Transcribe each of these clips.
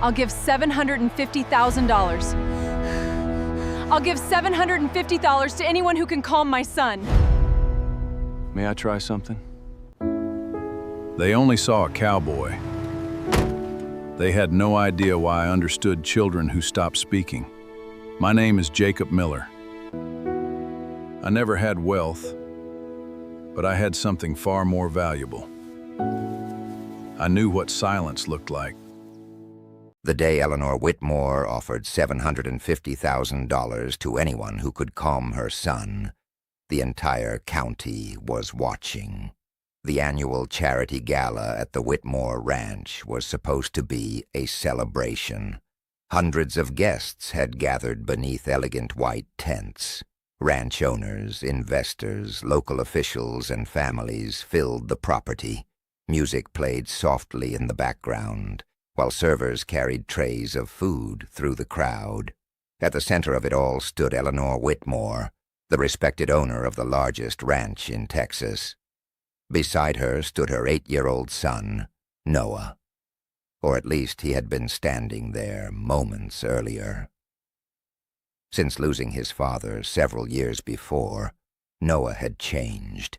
I'll give $750,000. I'll give $750 to anyone who can calm my son. May I try something? They only saw a cowboy. They had no idea why I understood children who stopped speaking. My name is Jacob Miller. I never had wealth, but I had something far more valuable. I knew what silence looked like. The day Eleanor Whitmore offered $750,000 to anyone who could calm her son, the entire county was watching. The annual charity gala at the Whitmore Ranch was supposed to be a celebration. Hundreds of guests had gathered beneath elegant white tents. Ranch owners, investors, local officials, and families filled the property. Music played softly in the background, while servers carried trays of food through the crowd. At the center of it all stood Eleanor Whitmore, the respected owner of the largest ranch in Texas. Beside her stood her 8-year-old son, Noah. Or at least he had been standing there moments earlier. Since losing his father several years before, Noah had changed.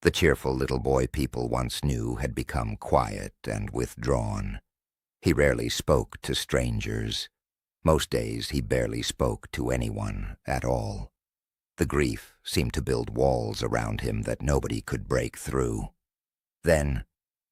The cheerful little boy people once knew had become quiet and withdrawn. He rarely spoke to strangers. Most days he barely spoke to anyone at all. The grief seemed to build walls around him that nobody could break through. Then,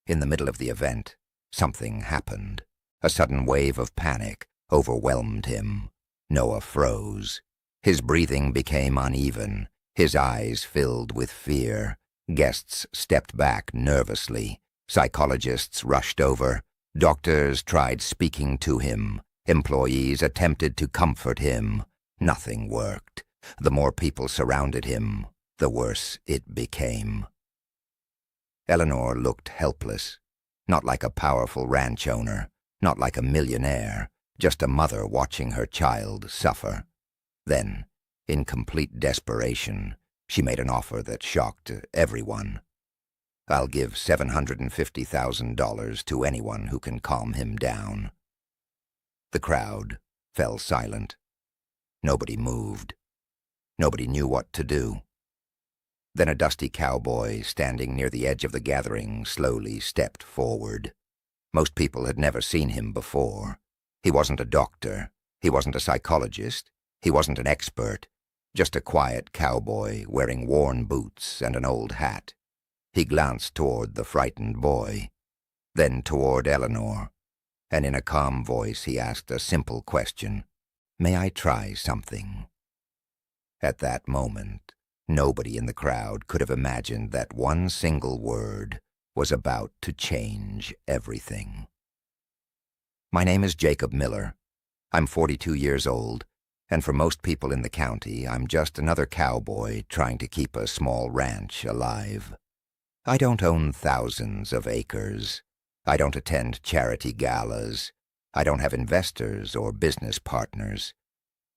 in the middle of the event, something happened. A sudden wave of panic overwhelmed him. Noah froze. His breathing became uneven. His eyes filled with fear. Guests stepped back nervously. Psychologists rushed over. Doctors tried speaking to him. Employees attempted to comfort him. Nothing worked. The more people surrounded him, the worse it became. Eleanor looked helpless. Not like a powerful ranch owner, not like a millionaire, just a mother watching her child suffer. Then, in complete desperation, she made an offer that shocked everyone. I'll give $750,000 to anyone who can calm him down. The crowd fell silent. Nobody moved. Nobody knew what to do. Then a dusty cowboy standing near the edge of the gathering slowly stepped forward. Most people had never seen him before. He wasn't a doctor. He wasn't a psychologist. He wasn't an expert. Just a quiet cowboy wearing worn boots and an old hat. He glanced toward the frightened boy, then toward Eleanor, and in a calm voice he asked a simple question. "May I try something?" At that moment, nobody in the crowd could have imagined that one single word was about to change everything. My name is Jacob Miller. I'm 42 years old, and for most people in the county, I'm just another cowboy trying to keep a small ranch alive. I don't own thousands of acres. I don't attend charity galas. I don't have investors or business partners.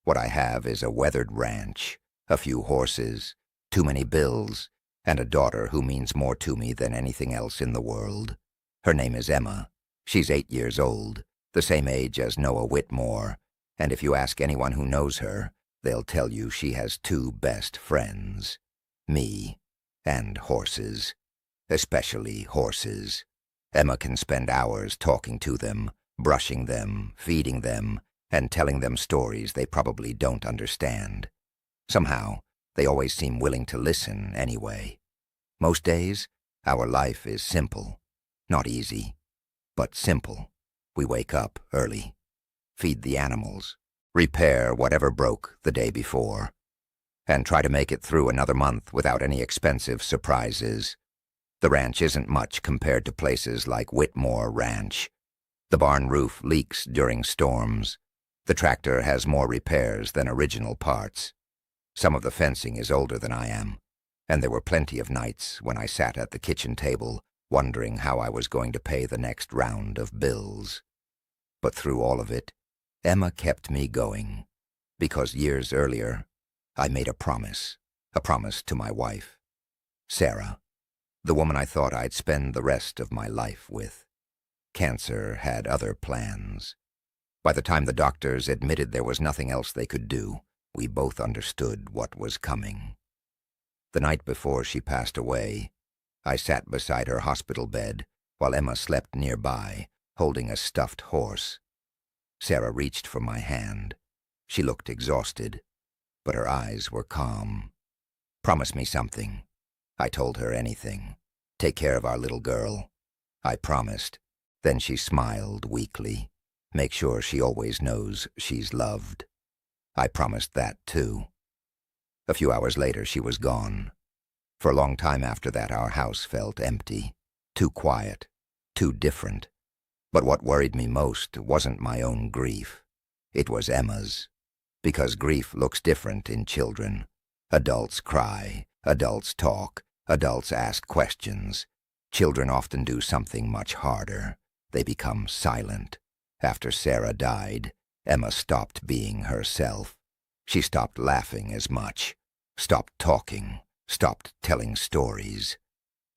What I have is a weathered ranch, a few horses, too many bills, and a daughter who means more to me than anything else in the world. Her name is Emma. She's 8 years old, the same age as Noah Whitmore, and if you ask anyone who knows her, they'll tell you she has 2 best friends, me and horses. Especially horses. Emma can spend hours talking to them, brushing them, feeding them, and telling them stories they probably don't understand. Somehow, they always seem willing to listen anyway. Most days, our life is simple. Not easy, but simple. We wake up early, feed the animals, repair whatever broke the day before, and try to make it through another month without any expensive surprises. The ranch isn't much compared to places like Whitmore Ranch. The barn roof leaks during storms. The tractor has more repairs than original parts. Some of the fencing is older than I am, and there were plenty of nights when I sat at the kitchen table wondering how I was going to pay the next round of bills. But through all of it, Emma kept me going, because years earlier, I made a promise to my wife, Sarah. The woman I thought I'd spend the rest of my life with. Cancer had other plans. By the time the doctors admitted there was nothing else they could do, we both understood what was coming. The night before she passed away, I sat beside her hospital bed while Emma slept nearby, holding a stuffed horse. Sarah reached for my hand. She looked exhausted, but her eyes were calm. "Promise me something." I told her anything. "Take care of our little girl." I promised. Then she smiled weakly. "Make sure she always knows she's loved." I promised that too. A few hours later, she was gone. For a long time after that, our house felt empty, too quiet, too different. But what worried me most wasn't my own grief. It was Emma's. Because grief looks different in children. Adults cry, adults talk, adults ask questions. Children often do something much harder. They become silent. After Sarah died, Emma stopped being herself. She stopped laughing as much, stopped talking, stopped telling stories.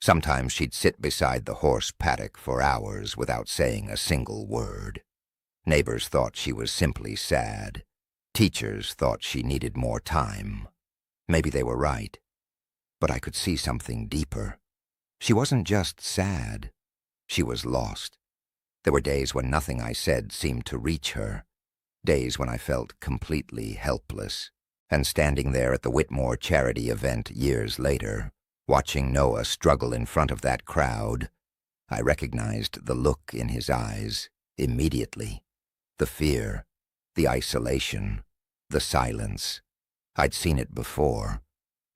Sometimes she'd sit beside the horse paddock for hours without saying a single word. Neighbors thought she was simply sad. Teachers thought she needed more time. Maybe they were right. But I could see something deeper. She wasn't just sad. She was lost. There were days when nothing I said seemed to reach her. Days when I felt completely helpless. And standing there at the Whitmore charity event years later, watching Noah struggle in front of that crowd, I recognized the look in his eyes immediately. The fear, the isolation, the silence. I'd seen it before.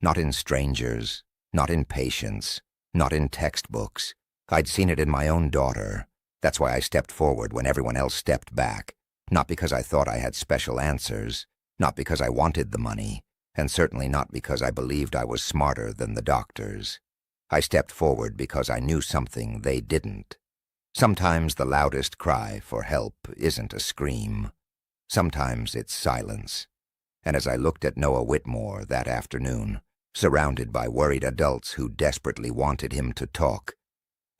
Not in strangers, not in patients, not in textbooks. I'd seen it in my own daughter. That's why I stepped forward when everyone else stepped back. Not because I thought I had special answers, not because I wanted the money, and certainly not because I believed I was smarter than the doctors. I stepped forward because I knew something they didn't. Sometimes the loudest cry for help isn't a scream. Sometimes it's silence. And as I looked at Noah Whitmore that afternoon, surrounded by worried adults who desperately wanted him to talk,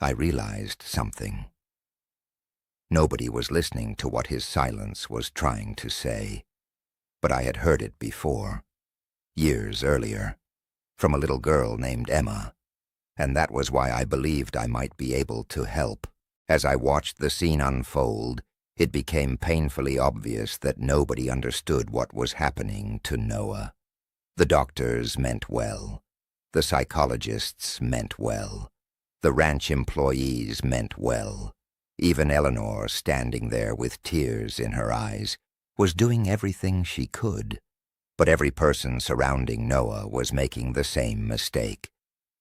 I realized something. Nobody was listening to what his silence was trying to say. But I had heard it before, years earlier, from a little girl named Emma, and that was why I believed I might be able to help. As I watched the scene unfold, it became painfully obvious that nobody understood what was happening to Noah. The doctors meant well. The psychologists meant well. The ranch employees meant well. Even Eleanor, standing there with tears in her eyes, was doing everything she could. But every person surrounding Noah was making the same mistake.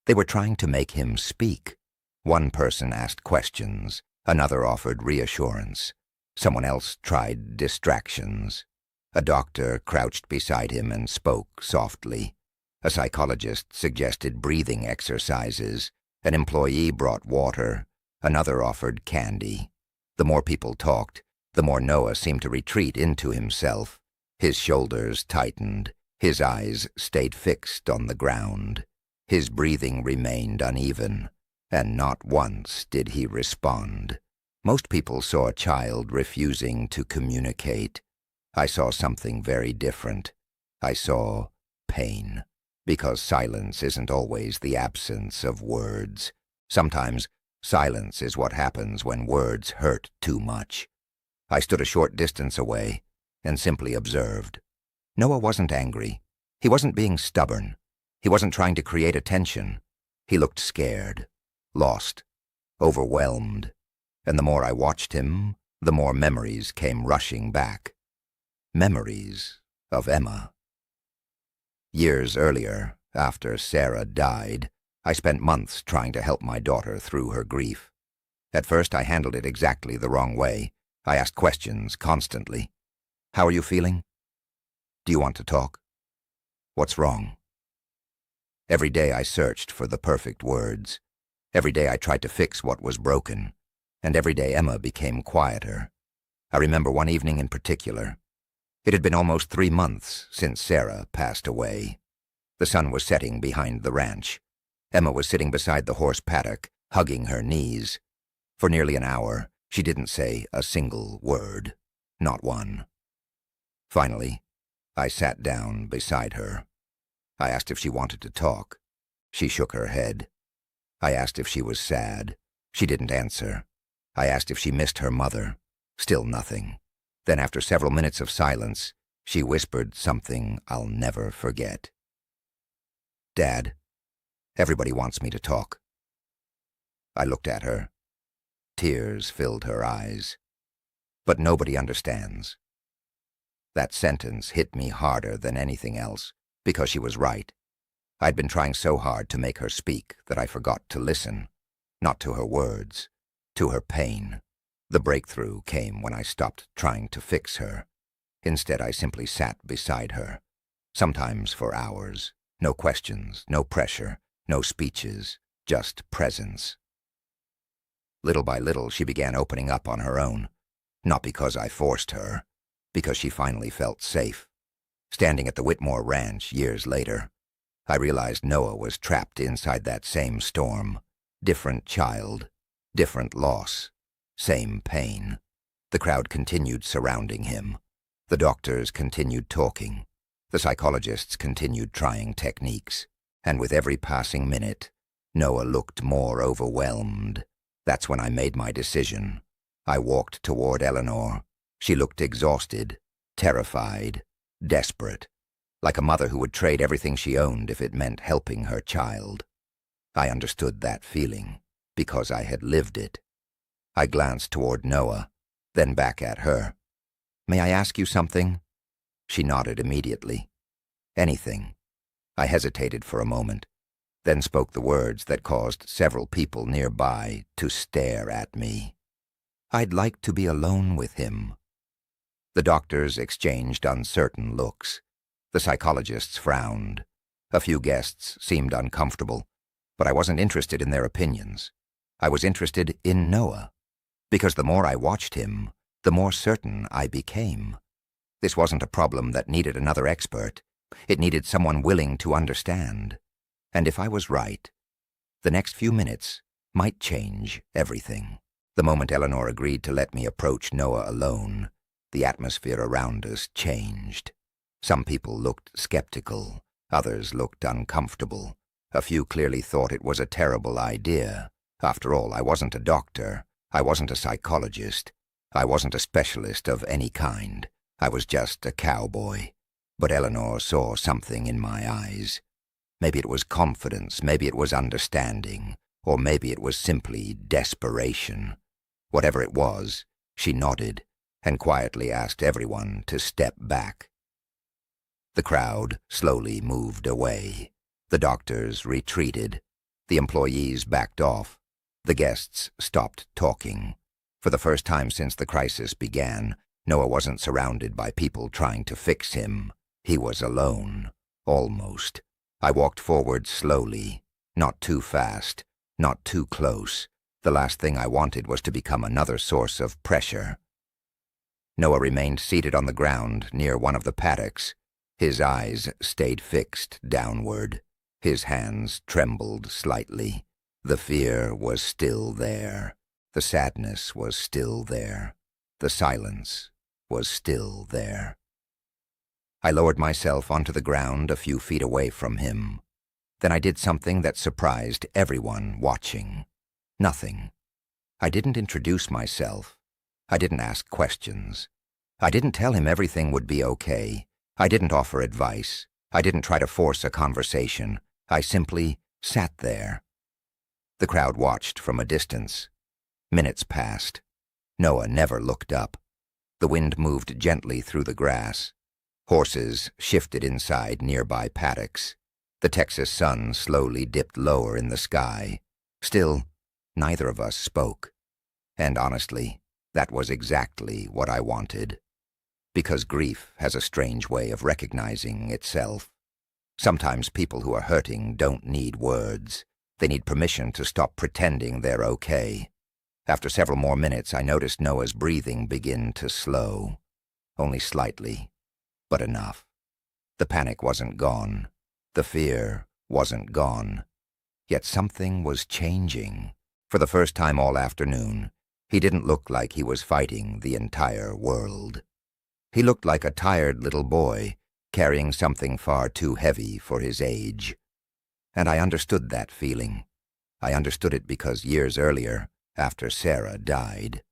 They were trying to make him speak. One person asked questions, another offered reassurance. Someone else tried distractions. A doctor crouched beside him and spoke softly. A psychologist suggested breathing exercises. An employee brought water. Another offered candy. The more people talked, the more Noah seemed to retreat into himself. His shoulders tightened. His eyes stayed fixed on the ground. His breathing remained uneven, and not once did he respond. Most people saw a child refusing to communicate. I saw something very different. I saw pain, because silence isn't always the absence of words. Sometimes silence is what happens when words hurt too much. I stood a short distance away and simply observed. Noah wasn't angry. He wasn't being stubborn. He wasn't trying to create attention. He looked scared, lost, overwhelmed. And the more I watched him, the more memories came rushing back. Memories of Emma. Years earlier, after Sarah died, I spent months trying to help my daughter through her grief. At first, I handled it exactly the wrong way. I asked questions constantly. How are you feeling? Do you want to talk? What's wrong? Every day I searched for the perfect words. Every day I tried to fix what was broken. And every day Emma became quieter. I remember one evening in particular. It had been almost 3 months since Sarah passed away. The sun was setting behind the ranch. Emma was sitting beside the horse paddock, hugging her knees. For nearly an hour, she didn't say a single word. Not one. Finally, I sat down beside her. I asked if she wanted to talk. She shook her head. I asked if she was sad. She didn't answer. I asked if she missed her mother. Still nothing. Then after several minutes of silence, she whispered something I'll never forget. "Dad, everybody wants me to talk." I looked at her. Tears filled her eyes. "But nobody understands." That sentence hit me harder than anything else, because she was right. I'd been trying so hard to make her speak that I forgot to listen, not to her words, to her pain. The breakthrough came when I stopped trying to fix her. Instead, I simply sat beside her, sometimes for hours. No questions, no pressure, no speeches, just presence. Little by little, she began opening up on her own, not because I forced her, because she finally felt safe. Standing at the Whitmore Ranch years later, I realized Noah was trapped inside that same storm. Different child, different loss, same pain. The crowd continued surrounding him. The doctors continued talking. The psychologists continued trying techniques. And with every passing minute, Noah looked more overwhelmed. That's when I made my decision. I walked toward Eleanor. She looked exhausted, terrified, desperate, like a mother who would trade everything she owned if it meant helping her child. I understood that feeling, because I had lived it. I glanced toward Noah, then back at her. "May I ask you something?" She nodded immediately. "Anything." I hesitated for a moment, then spoke the words that caused several people nearby to stare at me. "I'd like to be alone with him." The doctors exchanged uncertain looks. The psychologists frowned. A few guests seemed uncomfortable, but I wasn't interested in their opinions. I was interested in Noah, because the more I watched him, the more certain I became. This wasn't a problem that needed another expert. It needed someone willing to understand. And if I was right, the next few minutes might change everything. The moment Eleanor agreed to let me approach Noah alone, the atmosphere around us changed. Some people looked skeptical, others looked uncomfortable. A few clearly thought it was a terrible idea. After all, I wasn't a doctor. I wasn't a psychologist. I wasn't a specialist of any kind. I was just a cowboy. But Eleanor saw something in my eyes. Maybe it was confidence, maybe it was understanding, or maybe it was simply desperation. Whatever it was, she nodded and quietly asked everyone to step back. The crowd slowly moved away. The doctors retreated. The employees backed off. The guests stopped talking. For the first time since the crisis began, Noah wasn't surrounded by people trying to fix him. He was alone, almost. I walked forward slowly, not too fast, not too close. The last thing I wanted was to become another source of pressure. Noah remained seated on the ground near one of the paddocks. His eyes stayed fixed downward. His hands trembled slightly. The fear was still there. The sadness was still there. The silence was still there. I lowered myself onto the ground a few feet away from him. Then I did something that surprised everyone watching. Nothing. I didn't introduce myself. I didn't ask questions. I didn't tell him everything would be okay. I didn't offer advice. I didn't try to force a conversation. I simply sat there. The crowd watched from a distance. Minutes passed. Noah never looked up. The wind moved gently through the grass. Horses shifted inside nearby paddocks. The Texas sun slowly dipped lower in the sky. Still, neither of us spoke. And honestly, that was exactly what I wanted. Because grief has a strange way of recognizing itself. Sometimes people who are hurting don't need words. They need permission to stop pretending they're okay. After several more minutes, I noticed Noah's breathing begin to slow. Only slightly, but enough. The panic wasn't gone. The fear wasn't gone. Yet something was changing. For the first time all afternoon, he didn't look like he was fighting the entire world. He looked like a tired little boy, carrying something far too heavy for his age. And I understood that feeling. I understood it because years earlier, after Sarah died,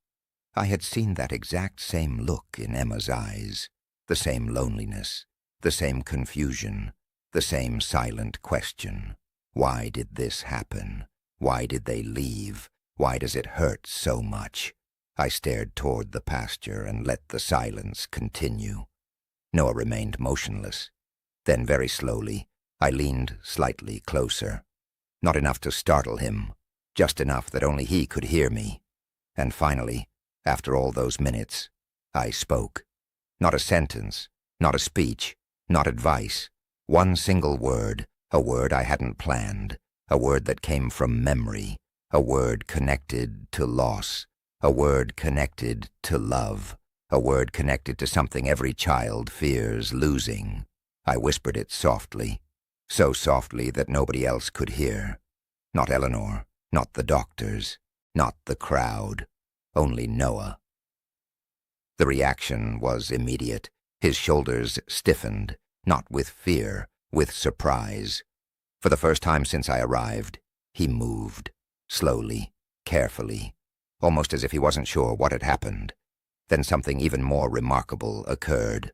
I had seen that exact same look in Emma's eyes, the same loneliness, the same confusion, the same silent question. Why did this happen? Why did they leave? Why does it hurt so much? I stared toward the pasture and let the silence continue. Noah remained motionless. Then, very slowly, I leaned slightly closer. Not enough to startle him, just enough that only he could hear me. And finally, after all those minutes, I spoke. Not a sentence, not a speech, not advice. One single word, a word I hadn't planned, a word that came from memory, a word connected to loss, a word connected to love, a word connected to something every child fears losing. I whispered it softly, so softly that nobody else could hear. Not Eleanor, not the doctors, not the crowd, only Noah. The reaction was immediate. His shoulders stiffened, not with fear, with surprise. For the first time since I arrived, he moved, slowly, carefully, almost as if he wasn't sure what had happened. Then something even more remarkable occurred.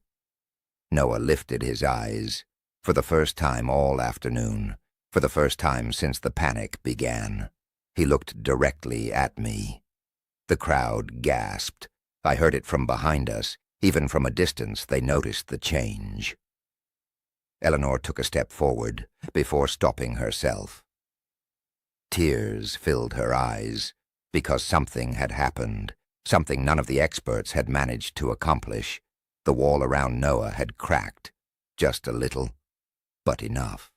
Noah lifted his eyes, for the first time all afternoon, for the first time since the panic began. He looked directly at me. The crowd gasped. I heard it from behind us. Even from a distance, they noticed the change. Eleanor took a step forward before stopping herself. Tears filled her eyes because something had happened, something none of the experts had managed to accomplish. The wall around Noah had cracked, just a little, but enough.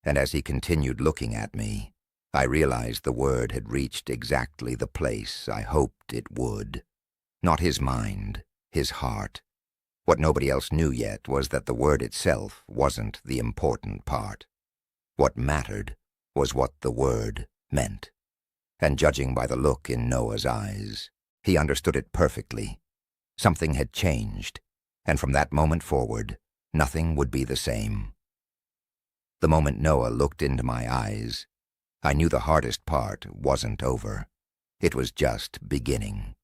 And as he continued looking at me, I realized the word had reached exactly the place I hoped it would. Not his mind, his heart. What nobody else knew yet was that the word itself wasn't the important part. What mattered was what the word meant. And judging by the look in Noah's eyes, he understood it perfectly. Something had changed, and from that moment forward, nothing would be the same. The moment Noah looked into my eyes, I knew the hardest part wasn't over. It was just beginning.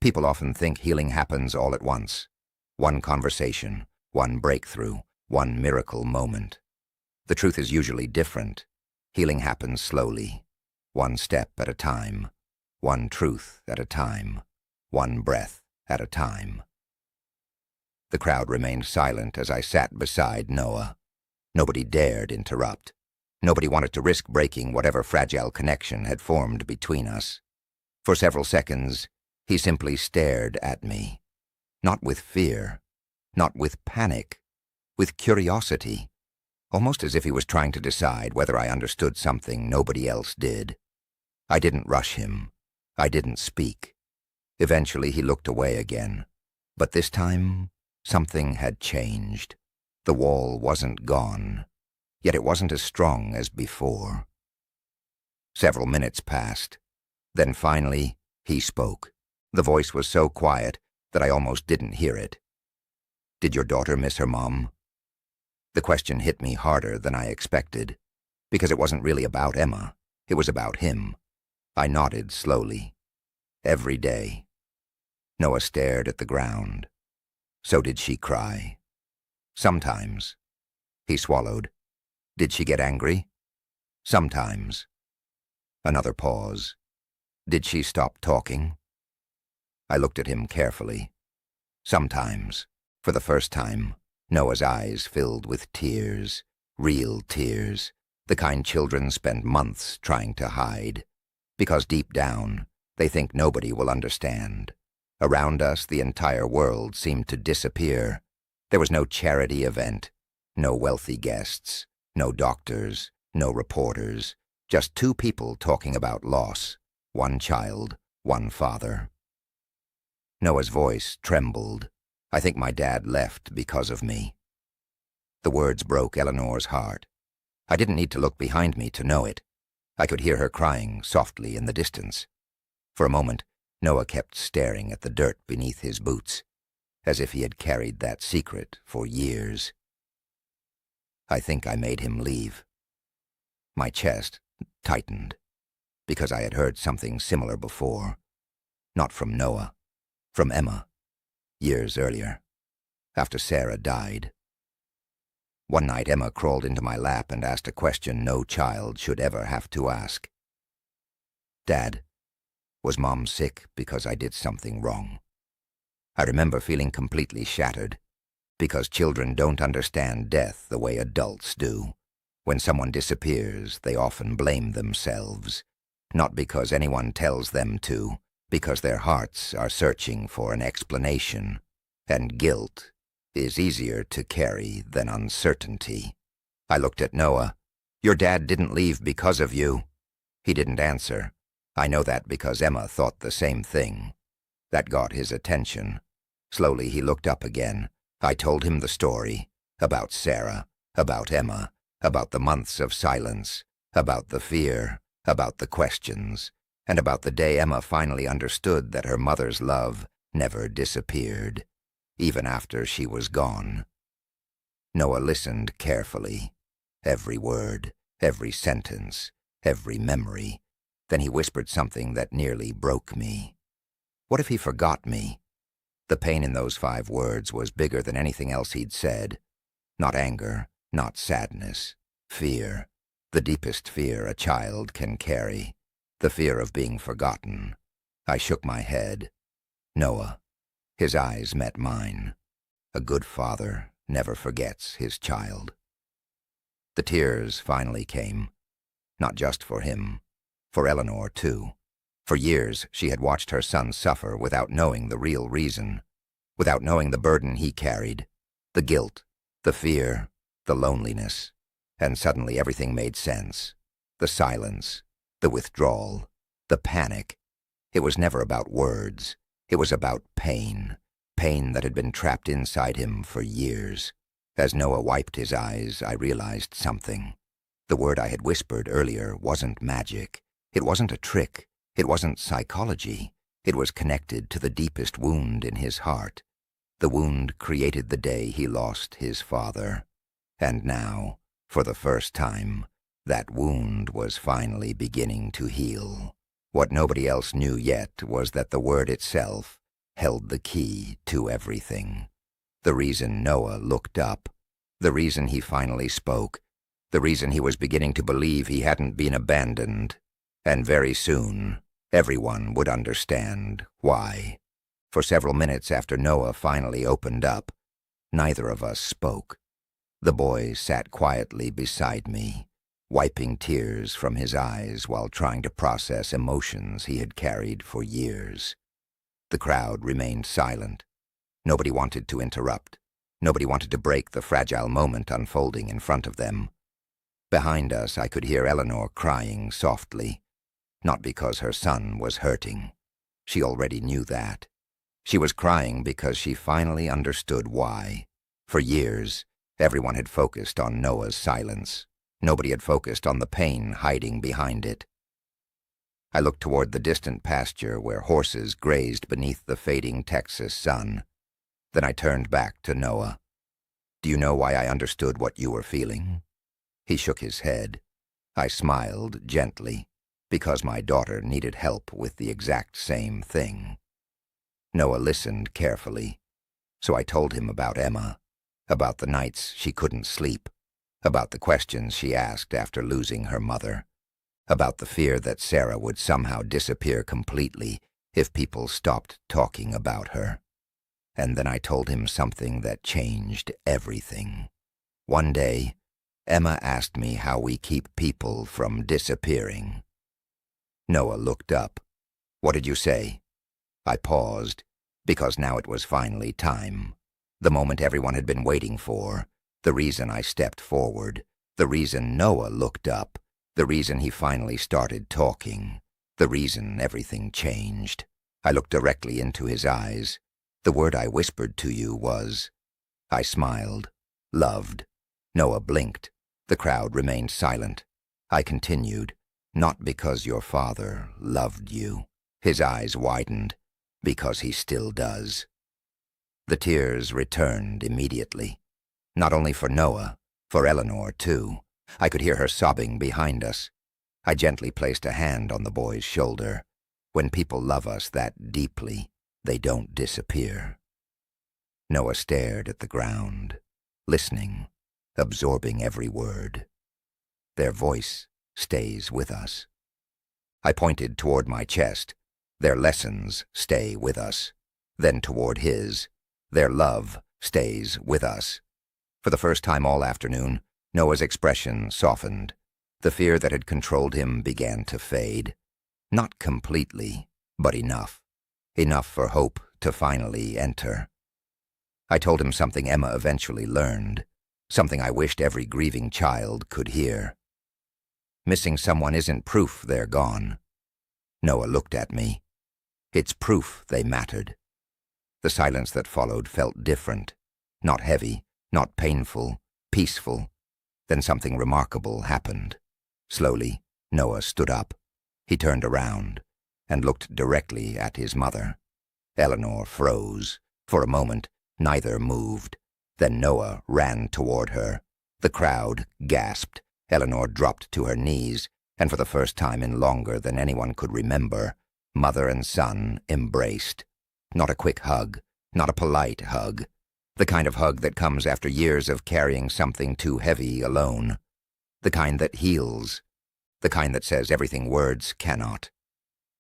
People often think healing happens all at once. One conversation, one breakthrough, one miracle moment. The truth is usually different. Healing happens slowly, one step at a time, one truth at a time, one breath at a time. The crowd remained silent as I sat beside Noah. Nobody dared interrupt. Nobody wanted to risk breaking whatever fragile connection had formed between us. For several seconds, he simply stared at me. Not with fear, not with panic, with curiosity, almost as if he was trying to decide whether I understood something nobody else did. I didn't rush him. I didn't speak. Eventually he looked away again. But this time, something had changed. The wall wasn't gone, yet it wasn't as strong as before. Several minutes passed. Then finally, he spoke. The voice was so quiet that I almost didn't hear it. Did your daughter miss her mom? The question hit me harder than I expected, because it wasn't really about Emma. It was about him. I nodded slowly. Every day. Noah stared at the ground. So did she cry? Sometimes. He swallowed. Did she get angry? Sometimes. Another pause. Did she stop talking? I looked at him carefully. Sometimes. For the first time, Noah's eyes filled with tears, real tears, the kind children spend months trying to hide, because deep down, they think nobody will understand. Around us, the entire world seemed to disappear. There was no charity event, no wealthy guests, no doctors, no reporters, just two people talking about loss, one child, one father. Noah's voice trembled. I think my dad left because of me. The words broke Eleanor's heart. I didn't need to look behind me to know it. I could hear her crying softly in the distance. For a moment, Noah kept staring at the dirt beneath his boots. as if he had carried that secret for years. I think I made him leave. My chest tightened, because I had heard something similar before. Not from Noah, from Emma, years earlier, after Sarah died. One night Emma crawled into my lap and asked a question no child should ever have to ask. "Dad, was Mom sick because I did something wrong?" I remember feeling completely shattered, because children don't understand death the way adults do. When someone disappears, they often blame themselves, not because anyone tells them to, because their hearts are searching for an explanation, and guilt is easier to carry than uncertainty. I looked at Noah. "Your dad didn't leave because of you." He didn't answer. I know that because Emma thought the same thing. That got his attention. Slowly he looked up again. I told him the story, about Sarah, about Emma, about the months of silence, about the fear, about the questions, and about the day Emma finally understood that her mother's love never disappeared, even after she was gone. Noah listened carefully, every word, every sentence, every memory. Then he whispered something that nearly broke me. What if he forgot me? The pain in those 5 words was bigger than anything else he'd said. Not anger, not sadness, fear. The deepest fear a child can carry. The fear of being forgotten. I shook my head. Noah. His eyes met mine. A good father never forgets his child. The tears finally came. Not just for him. For Eleanor, too. For years, she had watched her son suffer without knowing the real reason, without knowing the burden he carried, the guilt, the fear, the loneliness. And suddenly everything made sense. The silence, the withdrawal, the panic. It was never about words. It was about pain, pain that had been trapped inside him for years. As Noah wiped his eyes, I realized something. The word I had whispered earlier wasn't magic. It wasn't a trick. It wasn't psychology. It was connected to the deepest wound in his heart. The wound created the day he lost his father. And now, for the first time, that wound was finally beginning to heal. What nobody else knew yet was that the word itself held the key to everything. The reason Noah looked up, the reason he finally spoke, the reason he was beginning to believe he hadn't been abandoned. And very soon, everyone would understand why. For several minutes after Noah finally opened up, neither of us spoke. The boy sat quietly beside me, wiping tears from his eyes while trying to process emotions he had carried for years. The crowd remained silent. Nobody wanted to interrupt. Nobody wanted to break the fragile moment unfolding in front of them. Behind us, I could hear Eleanor crying softly. Not because her son was hurting. She already knew that. She was crying because she finally understood why. For years, everyone had focused on Noah's silence. Nobody had focused on the pain hiding behind it. I looked toward the distant pasture where horses grazed beneath the fading Texas sun. Then I turned back to Noah. "Do you know why I understood what you were feeling?" He shook his head. I smiled gently, because my daughter needed help with the exact same thing. Noah listened carefully, so I told him about Emma, about the nights she couldn't sleep, about the questions she asked after losing her mother, about the fear that Sarah would somehow disappear completely if people stopped talking about her. And then I told him something that changed everything. One day, Emma asked me how we keep people from disappearing. Noah looked up. "What did you say?" I paused, because now it was finally time. The moment everyone had been waiting for, the reason I stepped forward, the reason Noah looked up, the reason he finally started talking, the reason everything changed. I looked directly into his eyes. "The word I whispered to you was..." I smiled. "Loved." Noah blinked. The crowd remained silent. I continued. "Not because your father loved you." His eyes widened. "Because he still does." The tears returned immediately. Not only for Noah, for Eleanor, too. I could hear her sobbing behind us. I gently placed a hand on the boy's shoulder. When people love us that deeply, they don't disappear. Noah stared at the ground, listening, absorbing every word. Their voice stays with us. I pointed toward my chest. Their lessons stay with us. Then toward his. Their love stays with us. For the first time all afternoon, Noah's expression softened. The fear that had controlled him began to fade. Not completely, but enough. Enough for hope to finally enter. I told him something Emma eventually learned, something I wished every grieving child could hear. Missing someone isn't proof they're gone. Noah looked at me. It's proof they mattered. The silence that followed felt different, not heavy, not painful, peaceful. Then something remarkable happened. Slowly, Noah stood up. He turned around and looked directly at his mother. Eleanor froze. For a moment, neither moved. Then Noah ran toward her. The crowd gasped. Eleanor dropped to her knees, and for the first time in longer than anyone could remember, mother and son embraced. Not a quick hug, not a polite hug. The kind of hug that comes after years of carrying something too heavy alone. The kind that heals. The kind that says everything words cannot.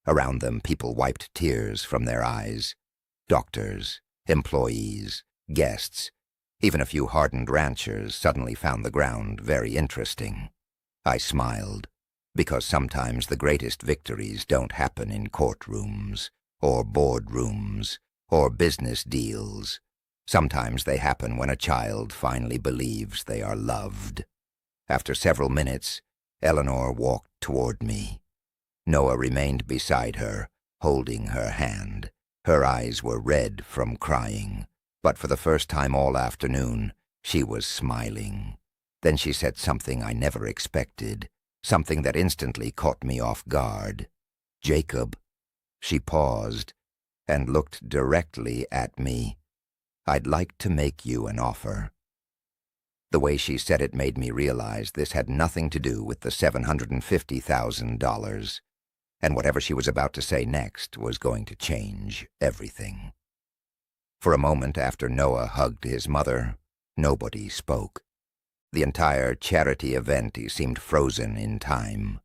Around them, people wiped tears from their eyes. Doctors, employees, guests, even a few hardened ranchers suddenly found the ground very interesting. I smiled, because sometimes the greatest victories don't happen in courtrooms, or boardrooms, or business deals. Sometimes they happen when a child finally believes they are loved. After several minutes, Eleanor walked toward me. Noah remained beside her, holding her hand. Her eyes were red from crying, but for the first time all afternoon, she was smiling. Then she said something I never expected, something that instantly caught me off guard. "Jacob." She paused and looked directly at me. "I'd like to make you an offer." The way she said it made me realize this had nothing to do with the $750,000, and whatever she was about to say next was going to change everything. For a moment after Noah hugged his mother, nobody spoke. The entire charity event seemed frozen in time.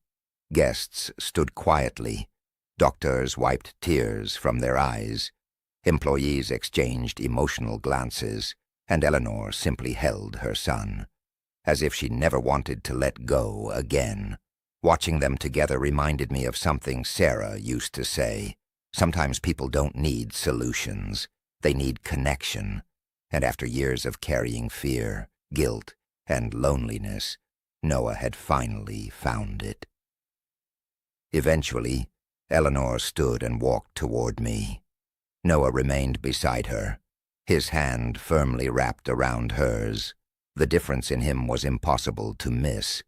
Guests stood quietly. Doctors wiped tears from their eyes. Employees exchanged emotional glances, and Eleanor simply held her son, as if she never wanted to let go again. Watching them together reminded me of something Sarah used to say. Sometimes people don't need solutions. They need connection. And after years of carrying fear, guilt, and loneliness, Noah had finally found it. Eventually, Eleanor stood and walked toward me. Noah remained beside her, his hand firmly wrapped around hers. The difference in him was impossible to miss.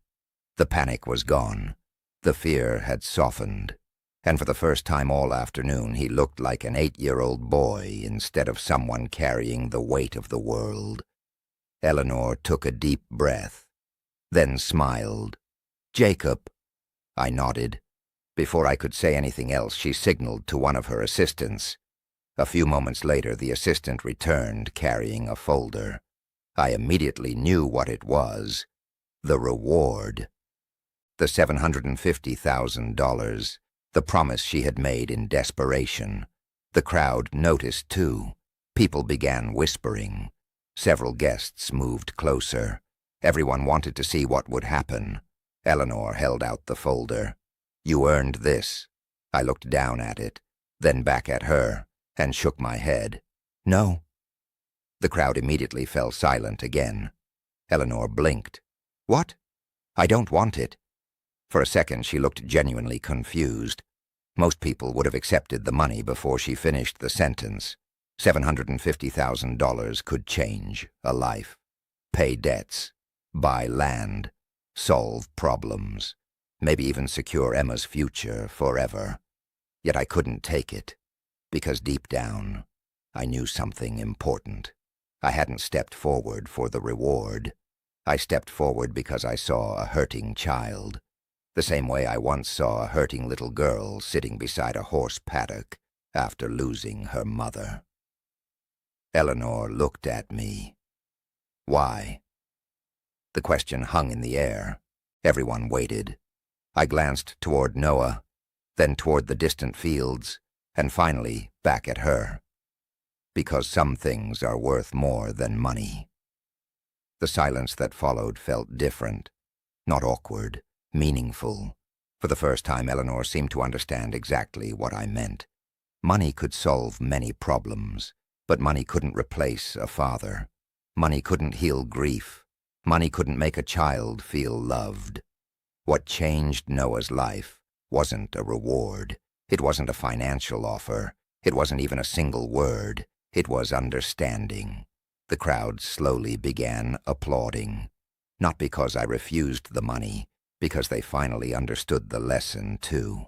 The panic was gone. The fear had softened. And for the first time all afternoon, he looked like an 8-year-old boy instead of someone carrying the weight of the world. Eleanor took a deep breath, then smiled. "Jacob." I nodded. Before I could say anything else, she signaled to one of her assistants. A few moments later, the assistant returned carrying a folder. I immediately knew what it was. The reward. The $750,000. The promise she had made in desperation. The crowd noticed, too. People began whispering. Several guests moved closer. Everyone wanted to see what would happen. Eleanor held out the folder. "You earned this." I looked down at it, then back at her, and shook my head. "No." The crowd immediately fell silent again. Eleanor blinked. "What? I don't want it." For a second, she looked genuinely confused. Most people would have accepted the money before she finished the sentence. $750,000 could change a life, pay debts, buy land, solve problems, maybe even secure Emma's future forever. Yet I couldn't take it, because deep down, I knew something important. I hadn't stepped forward for the reward. I stepped forward because I saw a hurting child, the same way I once saw a hurting little girl sitting beside a horse paddock after losing her mother. Eleanor looked at me. Why? The question hung in the air. Everyone waited. I glanced toward Noah, then toward the distant fields, and finally back at her. Because some things are worth more than money. The silence that followed felt different, not awkward, meaningful. For the first time, Eleanor seemed to understand exactly what I meant. Money could solve many problems, but money couldn't replace a father. Money couldn't heal grief. Money couldn't make a child feel loved. What changed Noah's life wasn't a reward. It wasn't a financial offer. It wasn't even a single word. It was understanding. The crowd slowly began applauding. Not because I refused the money, because they finally understood the lesson too.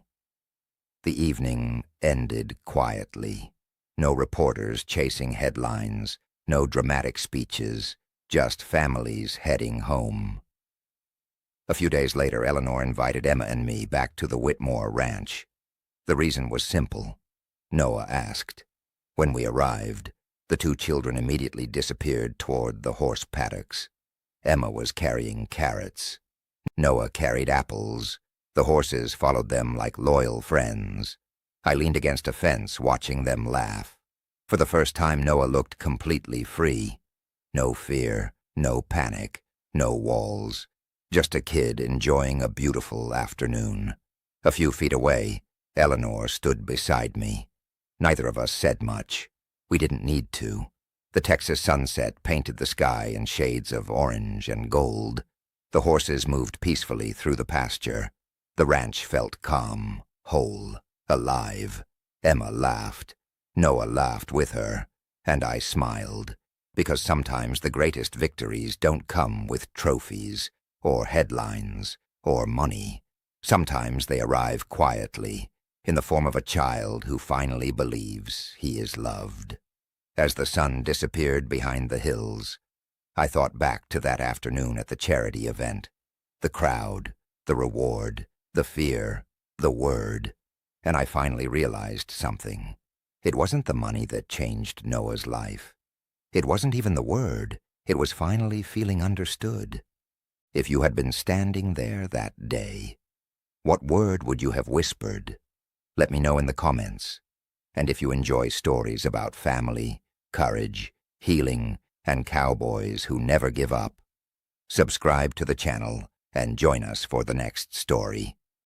The evening ended quietly. No reporters chasing headlines, no dramatic speeches, just families heading home. A few days later, Eleanor invited Emma and me back to the Whitmore Ranch. The reason was simple. Noah asked. When we arrived, the two children immediately disappeared toward the horse paddocks. Emma was carrying carrots. Noah carried apples. The horses followed them like loyal friends. I leaned against a fence watching them laugh. For the first time, Noah looked completely free. No fear, no panic, no walls. Just a kid enjoying a beautiful afternoon. A few feet away, Eleanor stood beside me. Neither of us said much. We didn't need to. The Texas sunset painted the sky in shades of orange and gold. The horses moved peacefully through the pasture. The ranch felt calm, whole, alive. Emma laughed. Noah laughed with her, and I smiled, because sometimes the greatest victories don't come with trophies, or headlines, or money. Sometimes they arrive quietly, in the form of a child who finally believes he is loved. As the sun disappeared behind the hills, I thought back to that afternoon at the charity event. The crowd, the reward, the fear, the word. And I finally realized something. It wasn't the money that changed Noah's life. It wasn't even the word. It was finally feeling understood. If you had been standing there that day, what word would you have whispered? Let me know in the comments. And if you enjoy stories about family, courage, healing, and cowboys who never give up, subscribe to the channel and join us for the next story.